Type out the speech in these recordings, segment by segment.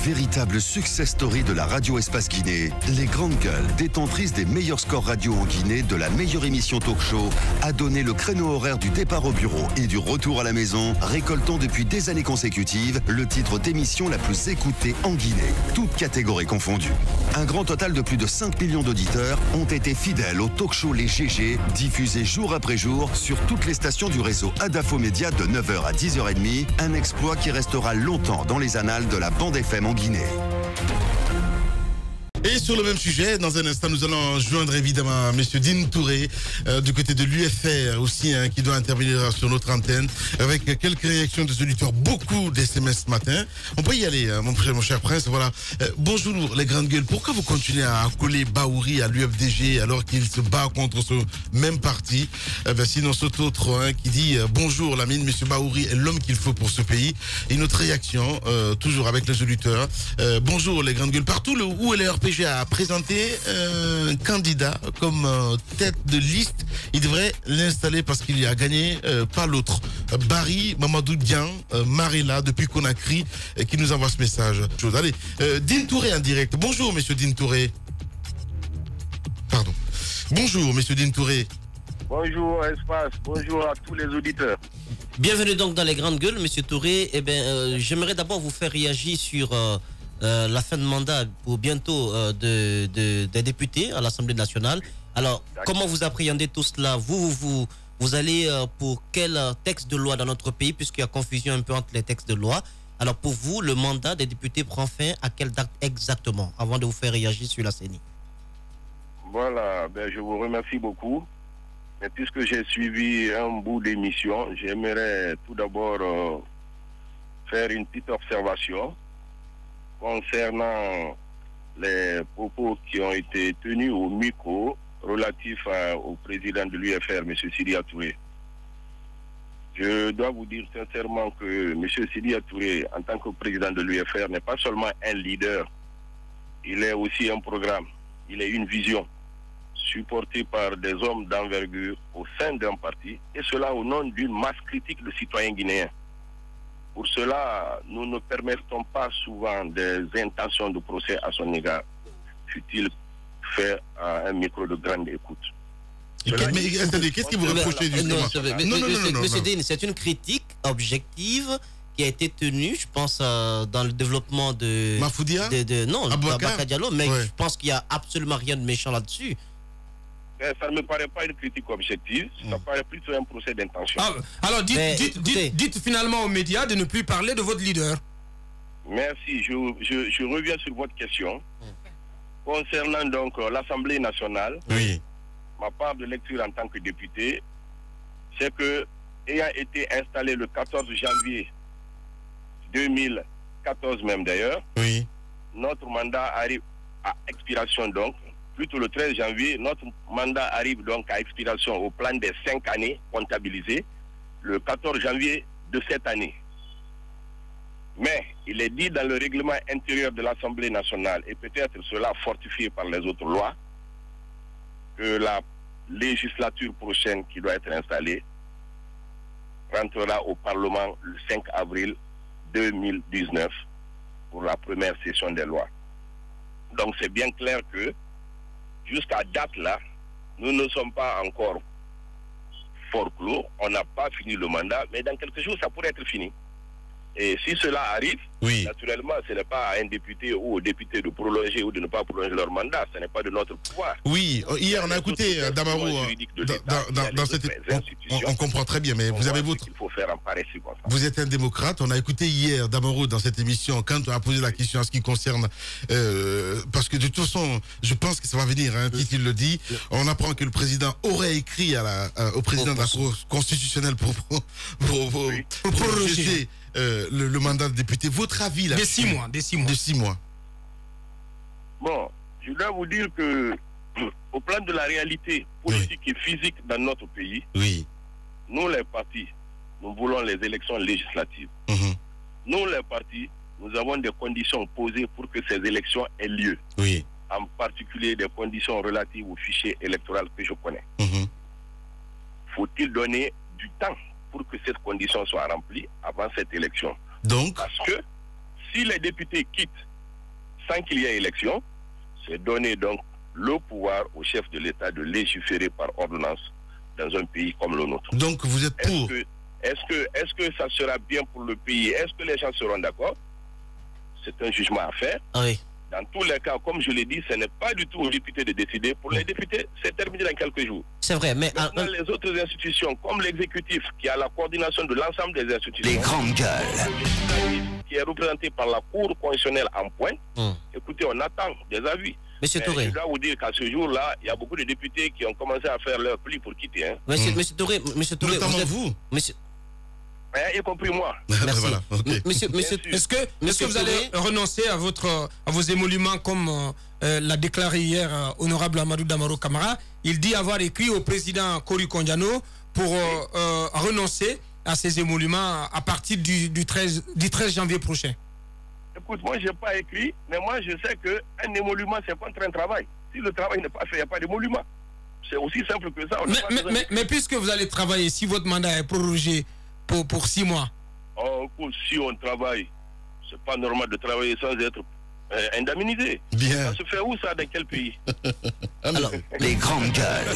Véritable success story de la radio Espace Guinée, les grandes gueules, détentrices des meilleurs scores radio en Guinée, de la meilleure émission talk show, a donné le créneau horaire du départ au bureau et du retour à la maison, récoltant depuis des années consécutives le titre d'émission la plus écoutée en Guinée, toutes catégories confondues. Un grand total de plus de 5 millions d'auditeurs ont été fidèles au talk show Les GG, diffusé jour après jour sur toutes les stations du réseau Adafo Média de 9h à 10h30, un exploit qui restera longtemps dans les annales de la bande FM en Guinée. Et sur le même sujet, dans un instant, nous allons joindre évidemment M. Din Touré du côté de l'UFR aussi, qui doit intervenir sur notre antenne avec quelques réactions des auditeurs, beaucoup d'SMS ce matin. On peut y aller, mon cher Prince. Voilà. Bonjour les grandes gueules. Pourquoi vous continuez à coller Bahouri à l'UFDG alors qu'il se bat contre ce même parti? Sinon, cet autre qui dit bonjour Lamine, M. Bahouri est l'homme qu'il faut pour ce pays. Et notre réaction, toujours avec les auditeurs. Bonjour les grandes gueules. Partout où est le RPG a présenté un candidat comme tête de liste, il devrait l'installer parce qu'il y a gagné, pas l'autre. Barry Mamadou Dian, Marilla, depuis Conakry, qui nous envoie ce message. Allez, Din Touré en direct. Bonjour, monsieur Din Touré. Pardon. Bonjour, monsieur Din Touré. Bonjour, Espace. Bonjour à tous les auditeurs. Bienvenue donc dans les grandes gueules, monsieur Touré. Eh bien, j'aimerais d'abord vous faire réagir sur la fin de mandat pour bientôt des députés à l'Assemblée nationale. Alors, comment vous appréhendez tout cela? Vous allez pour quel texte de loi dans notre pays, puisqu'il y a confusion un peu entre les textes de loi. Alors, pour vous, le mandat des députés prend fin à quelle date exactement, avant de vous faire réagir sur la CENI? Voilà, je vous remercie beaucoup. Mais puisque j'ai suivi un bout d'émission, j'aimerais tout d'abord faire une petite observation concernant les propos qui ont été tenus au micro relatifs au président de l'UFR, M. Sidya Touré. Je dois vous dire sincèrement que M. Sidya Touré, en tant que président de l'UFR, n'est pas seulement un leader, il est aussi un programme, il est une vision supportée par des hommes d'envergure au sein d'un parti, et cela au nom d'une masse critique de citoyens guinéens. Pour cela, nous ne permettons pas souvent des intentions de procès à son égard, fut-il fait à un micro de grande écoute. Mais attendez, qu'est-ce que vous reprochez justement? Monsieur Din, c'est une critique objective qui a été tenue, je pense, dans le développement de... Mafoudia? Non, Aboubacar Diallo, mais je pense qu'il n'y a absolument rien de méchant là-dessus. Ça ne me paraît pas une critique objective, ça paraît plutôt un procès d'intention. Alors dites finalement aux médias de ne plus parler de votre leader. Merci, je reviens sur votre question. Concernant donc l'Assemblée nationale, ma part de lecture en tant que député, c'est que, ayant été installé le 14 janvier 2014 même d'ailleurs, notre mandat arrive à expiration donc, plutôt le 13 janvier, notre mandat arrive donc à expiration au plan des 5 années comptabilisées, le 14 janvier de cette année. Mais il est dit dans le règlement intérieur de l'Assemblée nationale, et peut-être cela fortifié par les autres lois, que la législature prochaine qui doit être installée rentrera au Parlement le 5 avril 2019 pour la première session des lois. Donc c'est bien clair que jusqu'à date là, nous ne sommes pas encore fort clos, on n'a pas fini le mandat, mais dans quelques jours ça pourrait être fini. Et si cela arrive, naturellement, ce n'est pas à un député ou aux députés de prolonger ou de ne pas prolonger leur mandat. Ce n'est pas de notre pouvoir. Oui, hier on a écouté Damarou dans cette... On comprend très bien, mais vous avez votre... Il faut faire en pareille circonstance. Vous êtes un démocrate. On a écouté hier Damarou dans cette émission quand on a posé la question en ce qui concerne... parce que de toute façon, je pense que ça va venir, il le dit. On apprend que le président aurait écrit au président de la Cour constitutionnelle pour prolonger le mandat de député. Votre avis là? Des 6 mois. De 6 mois. Bon, je dois vous dire que au plan de la réalité politique et physique dans notre pays, nous les partis, nous voulons les élections législatives. Nous les partis, nous avons des conditions posées pour que ces élections aient lieu. En particulier des conditions relatives au fichier électoral que je connais. Faut-il donner du temps pour que cette condition soit remplie avant cette élection? Donc, parce que si les députés quittent sans qu'il y ait élection, c'est donner donc le pouvoir au chef de l'État de légiférer par ordonnance dans un pays comme le nôtre. Donc vous êtes pour? Est-ce que ça sera bien pour le pays? Est-ce que les gens seront d'accord? C'est un jugement à faire. Oui. Dans tous les cas, comme je l'ai dit, ce n'est pas du tout aux députés de décider. Pour les députés, c'est terminé dans quelques jours. C'est vrai, mais... Maintenant, les autres institutions, comme l'exécutif, qui a la coordination de l'ensemble des institutions... Les grandes gueules. ...qui est représenté par la Cour constitutionnelle en point, écoutez, on attend des avis. Monsieur Touré. Je dois vous dire qu'à ce jour-là, il y a beaucoup de députés qui ont commencé à faire leur pli pour quitter. Hein. Monsieur Touré, notamment vous. Monsieur... y compris moi. Merci. Voilà, okay. Monsieur, est-ce que vous allez renoncer à vos émoluments comme l'a déclaré hier honorable Amadou Damaro Camara? Il dit avoir écrit au président Kory Kondiano pour renoncer à ses émoluments à partir du 13 janvier prochain. Écoute, moi je n'ai pas écrit, mais moi je sais qu'un émolument c'est contre un travail. Si le travail n'est pas fait, il n'y a pas d'émolument. C'est aussi simple que ça. Mais puisque vous allez travailler, si votre mandat est prorogé pour 6 mois. Oh, si on travaille, c'est pas normal de travailler sans être indemnisé. Bien. Ça se fait où ça? Dans quel pays? Alors, les grandes gueules.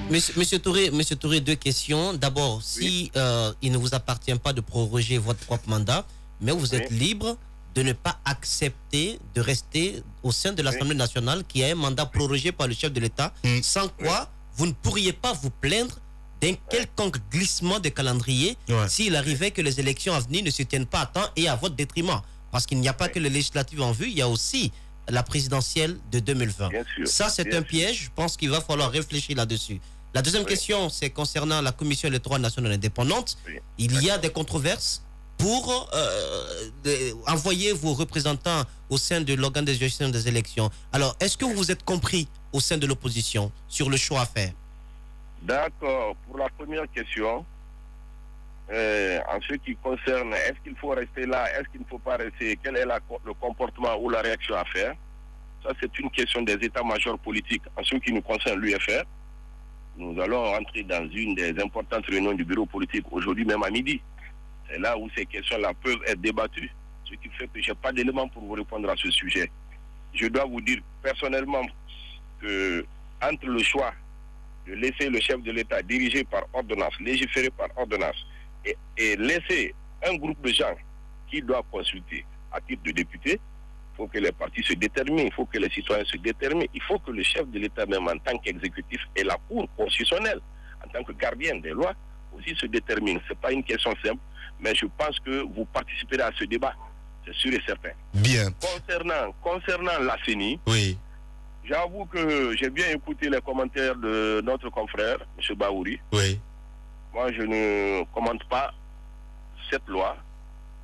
Monsieur Touré, 2 questions. D'abord, si il ne vous appartient pas de proroger votre propre mandat, mais vous êtes libre de ne pas accepter de rester au sein de l'Assemblée nationale qui a un mandat prorogé par le chef de l'État, sans quoi vous ne pourriez pas vous plaindre d'un quelconque glissement de calendrier s'il arrivait que les élections à venir ne se tiennent pas à temps et à votre détriment. Parce qu'il n'y a pas que les législatives en vue, il y a aussi la présidentielle de 2020. Ça, c'est un piège. Je pense qu'il va falloir réfléchir là-dessus. La deuxième question, c'est concernant la Commission électorale nationale indépendante. Il y a des controverses pour envoyer vos représentants au sein de l'organe de gestion des élections. Alors, est-ce que vous vous êtes compris au sein de l'opposition sur le choix à faire? D'accord. Pour la première question, en ce qui concerne, est-ce qu'il faut rester là, est-ce qu'il ne faut pas rester, quel est le comportement ou la réaction à faire? Ça, c'est une question des états-majors politiques. En ce qui nous concerne l'UFR, nous allons rentrer dans une des importantes réunions du bureau politique aujourd'hui même à midi. C'est là où ces questions-là peuvent être débattues. Ce qui fait que je n'ai pas d'éléments pour vous répondre à ce sujet. Je dois vous dire personnellement que entre le choix de laisser le chef de l'État diriger par ordonnance, légiférer par ordonnance, et laisser un groupe de gens qui doivent consulter à titre de député, il faut que les partis se déterminent, il faut que les citoyens se déterminent, il faut que le chef de l'État même en tant qu'exécutif et la Cour constitutionnelle, en tant que gardienne des lois, aussi se déterminent. Ce n'est pas une question simple, mais je pense que vous participerez à ce débat, c'est sûr et certain. Bien. Concernant la CENI, j'avoue que j'ai bien écouté les commentaires de notre confrère, M. Baouri. Moi, je ne commente pas cette loi,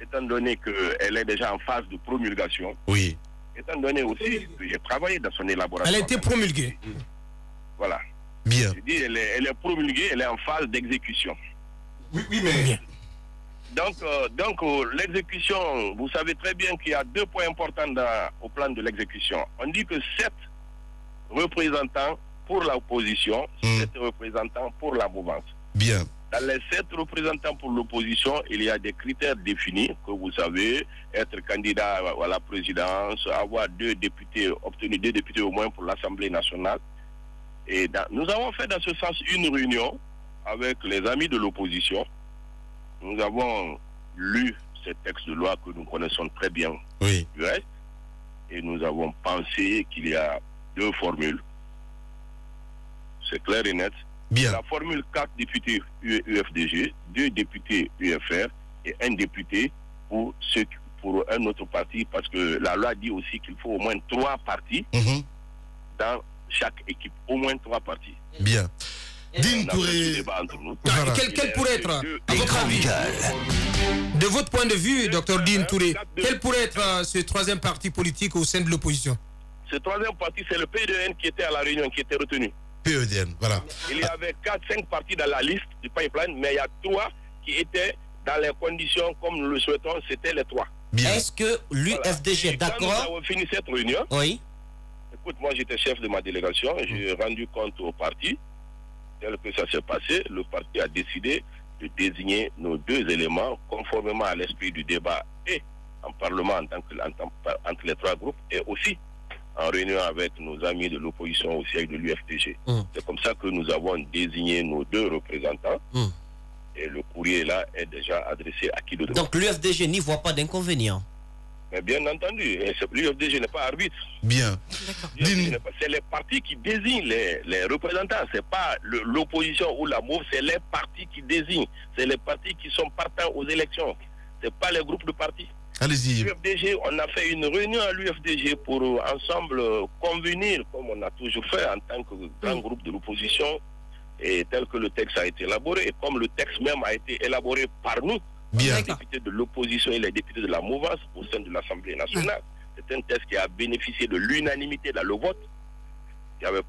étant donné qu'elle est déjà en phase de promulgation. Étant donné aussi que j'ai travaillé dans son élaboration. Elle a été promulguée. Voilà. Bien. Je dis, elle est promulguée, elle est en phase d'exécution. Oui, mais... Donc l'exécution, vous savez très bien qu'il y a 2 points importants au plan de l'exécution. On dit que 7 représentants pour l'opposition, 7 représentants pour la mouvance. Bien. Dans les 7 représentants pour l'opposition, il y a des critères définis, que vous savez, être candidat à la présidence, avoir 2 députés, obtenir 2 députés au moins pour l'Assemblée nationale. Et nous avons fait dans ce sens une réunion avec les amis de l'opposition. Nous avons lu ces textes de loi que nous connaissons très bien du reste, et nous avons pensé qu'il y a 2 formules. C'est clair et net. Bien. La formule 4 députés UFDG, 2 députés UFR et 1 député pour un autre parti, parce que la loi dit aussi qu'il faut au moins 3 partis dans chaque équipe. Au moins 3 partis. Bien. Dine Touré. Quel pourrait être, à votre avis, de votre point de vue, Dr Dine Touré, quel pourrait être ce 3e parti politique au sein de l'opposition? Ce 3e parti, c'est le PEDN qui était à la réunion, qui était retenu. PEDN, voilà. Il y avait 4-5 partis dans la liste du pipeline, mais il y a 3 qui étaient dans les conditions comme nous le souhaitons, c'était les 3. Est-ce que l'UFDG est d'accord? Quand nous avons fini cette réunion, écoute, moi j'étais chef de ma délégation, j'ai rendu compte au parti, tel que ça s'est passé, le parti a décidé de désigner nos 2 éléments conformément à l'esprit du débat et en Parlement entre les trois groupes et aussi en réunion avec nos amis de l'opposition au siège de l'UFDG. C'est comme ça que nous avons désigné nos 2 représentants et le courrier là est déjà adressé à qui de droit. Donc l'UFDG n'y voit pas d'inconvénient. Mais bien entendu, l'UFDG n'est pas arbitre. Bien. C'est les partis qui désignent les représentants. C'est pas l'opposition ou la MOVE, c'est les partis qui désignent. C'est les partis qui sont partants aux élections. C'est pas les groupes de partis. Allez-y. L'UFDG, on a fait une réunion à l'UFDG pour ensemble convenir, comme on a toujours fait en tant que grand groupe de l'opposition, et tel que le texte a été élaboré, et comme le texte même a été élaboré par nous, bien, les députés de l'opposition et les députés de la mouvance au sein de l'Assemblée nationale. C'est un texte qui a bénéficié de l'unanimité dans le vote. Il n'y avait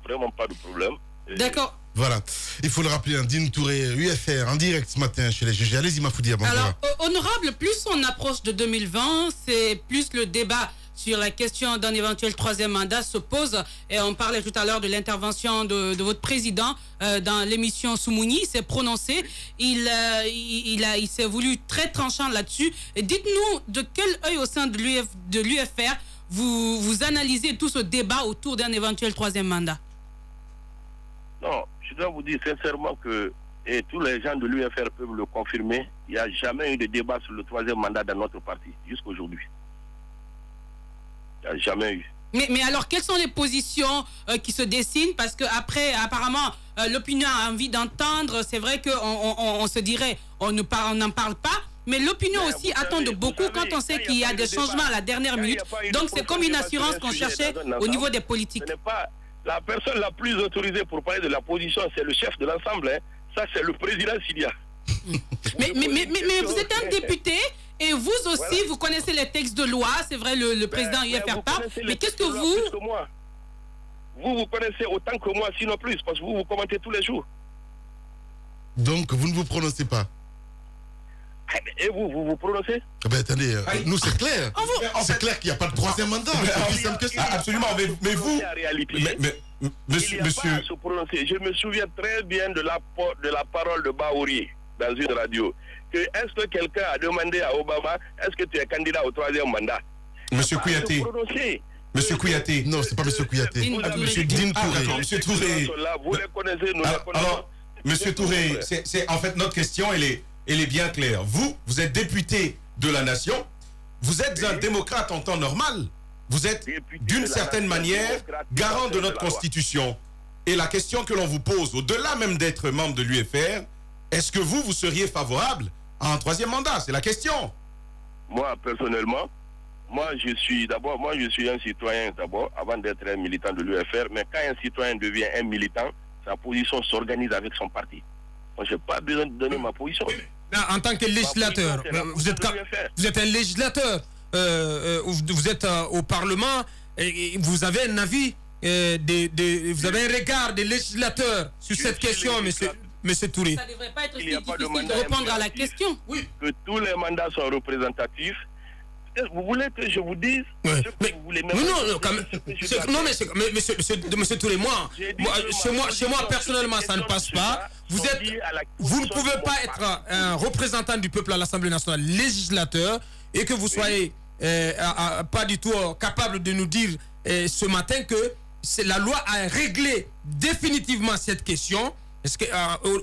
vraiment pas de problème. D'accord. Voilà, il faut le rappeler, Dine Touré, UFR, en direct ce matin chez les juges. Allez-y, Mafoudia. Bon, alors, honorable, plus on approche de 2020, c'est plus le débat sur la question d'un éventuel 3e mandat se pose. Et on parlait tout à l'heure de l'intervention de votre président dans l'émission Soumouni. Il s'est prononcé. Il s'est voulu très tranchant là-dessus. Dites-nous de quel œil au sein de l'UFR vous analysez tout ce débat autour d'un éventuel 3e mandat. Non, je dois vous dire sincèrement que, et tous les gens de l'UFR peuvent le confirmer, il n'y a jamais eu de débat sur le 3e mandat dans notre parti, jusqu'à aujourd'hui. Il n'y a jamais eu. Mais alors, quelles sont les positions qui se dessinent? Parce qu'après, apparemment, l'opinion a envie d'entendre. C'est vrai qu'on se dirait, on n'en parle pas. Mais l'opinion aussi attend de beaucoup quand on sait qu'il y a des changements à la dernière minute. Donc, c'est comme une assurance qu'on cherchait au niveau des politiques. La personne la plus autorisée pour parler de la position, c'est le chef de l'Assemblée. Hein. Ça, c'est le président Sidia. mais vous êtes un député et vous aussi, vous connaissez les textes de loi. C'est vrai, le président UFR parle. Mais qu'est-ce que vous connaissez autant que moi, sinon plus, parce que vous commentez tous les jours. Donc, vous ne vous prononcez pas? Et vous prononcez? Ben attendez, nous c'est clair. C'est clair qu'il n'y a pas de 3e mandat. C'est plus simple que ça. Absolument, mais vous... Monsieur... Je me souviens très bien de la parole de Baouri dans une radio. Est-ce que quelqu'un a demandé à Obama, est-ce que tu es candidat au 3e mandat? Monsieur Kouyaté. Monsieur Kouyaté. Non, c'est pas Monsieur Kouyaté. Monsieur Dine Touré. Monsieur Touré. Vous les connaissez, nous les connaissons. Alors, Monsieur Touré, c'est en fait notre question, elle est bien claire. Vous êtes député de la nation, vous êtes un démocrate en temps normal, vous êtes d'une certaine manière garant de notre constitution. Et la question que l'on vous pose, au-delà même d'être membre de l'UFR, est-ce que vous seriez favorable à un 3e mandat? C'est la question. Moi, personnellement, je suis un citoyen d'abord, avant d'être un militant de l'UFR, mais quand un citoyen devient un militant, sa position s'organise avec son parti. Moi, je n'ai pas besoin de donner ma position. En tant que législateur, vous êtes un législateur, vous êtes au Parlement et vous avez un avis, vous avez un regard des législateurs sur cette question, monsieur Touré. Ça ne devrait pas être si difficile de répondre à la question. Oui. Que tous les mandats sont représentatifs. Vous voulez que je vous dise ce que vous voulez même monsieur Touré, chez moi personnellement ça ne passe pas. Vous ne pouvez pas être un représentant du peuple à l'Assemblée nationale, législateur, et que vous soyez pas du tout capable de nous dire ce matin que la loi a réglé définitivement cette question. Est-ce que,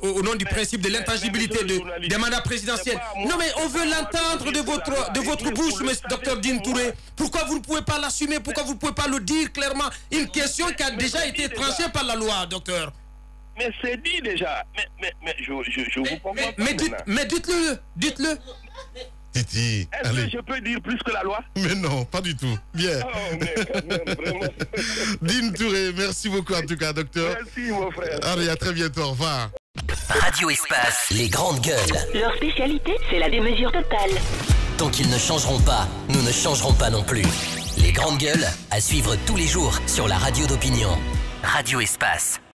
au nom du principe de l'intangibilité des mandats présidentiels? Non, mais on veut l'entendre de votre bouche, monsieur Dr Dine Touré. Pourquoi vous ne pouvez pas l'assumer? Pourquoi vous ne pouvez pas le dire clairement? Une question qui a déjà été tranchée par la loi, docteur. Mais c'est dit déjà. Mais je vous comprends pas. Mais dites-le. Titi, est-ce que je peux dire plus que la loi? Mais non, pas du tout. Bien. Oh, mais quand même, vraiment. Dine Touré, merci beaucoup en tout cas, docteur. Merci, mon frère. Allez, à très bientôt. Au revoir. Radio Espace, les grandes gueules. Leur spécialité, c'est la démesure totale. Tant qu'ils ne changeront pas, nous ne changerons pas non plus. Les grandes gueules, à suivre tous les jours sur la radio d'opinion. Radio Espace.